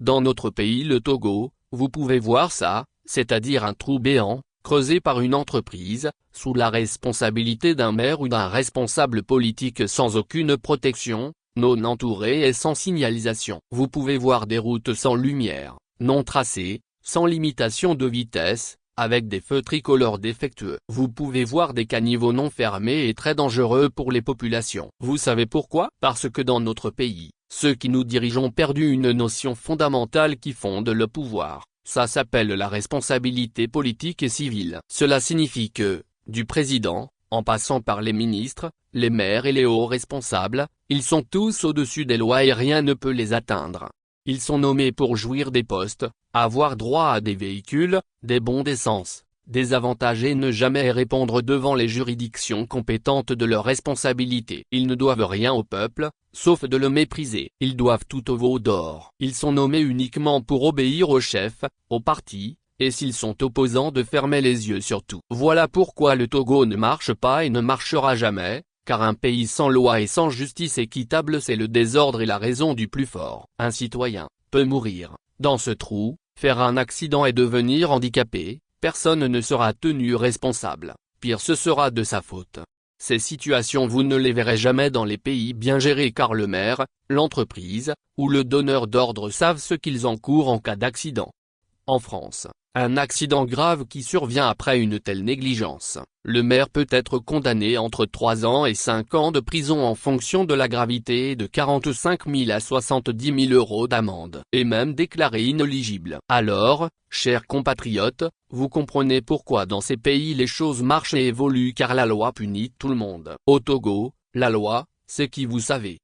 Dans notre pays le Togo, vous pouvez voir ça, c'est-à-dire un trou béant, creusé par une entreprise, sous la responsabilité d'un maire ou d'un responsable politique sans aucune protection, non entouré et sans signalisation. Vous pouvez voir des routes sans lumière, non tracées, sans limitation de vitesse, avec des feux tricolores défectueux. Vous pouvez voir des caniveaux non fermés et très dangereux pour les populations. Vous savez pourquoi? Parce que dans notre pays, ceux qui nous dirigent ont perdu une notion fondamentale qui fonde le pouvoir. Ça s'appelle la responsabilité politique et civile. Cela signifie que, du président, en passant par les ministres, les maires et les hauts responsables, ils sont tous au-dessus des lois et rien ne peut les atteindre. Ils sont nommés pour jouir des postes, avoir droit à des véhicules, des bons d'essence, des avantages et ne jamais répondre devant les juridictions compétentes de leurs responsabilités. Ils ne doivent rien au peuple, sauf de le mépriser. Ils doivent tout au veau d'or. Ils sont nommés uniquement pour obéir au chef, au parti, et s'ils sont opposants de fermer les yeux sur tout. Voilà pourquoi le Togo ne marche pas et ne marchera jamais, car un pays sans loi et sans justice équitable c'est le désordre et la raison du plus fort. Un citoyen peut mourir dans ce trou, faire un accident et devenir handicapé, personne ne sera tenu responsable, pire ce sera de sa faute. Ces situations vous ne les verrez jamais dans les pays bien gérés car le maire, l'entreprise, ou le donneur d'ordre savent ce qu'ils encourent en cas d'accident. En France, un accident grave qui survient après une telle négligence, le maire peut être condamné entre 3 ans et 5 ans de prison en fonction de la gravité et de 45 000 à 70 000 euros d'amende, et même déclaré inéligible. Alors, chers compatriotes, vous comprenez pourquoi dans ces pays les choses marchent et évoluent car la loi punit tout le monde. Au Togo, la loi, c'est qui vous savez.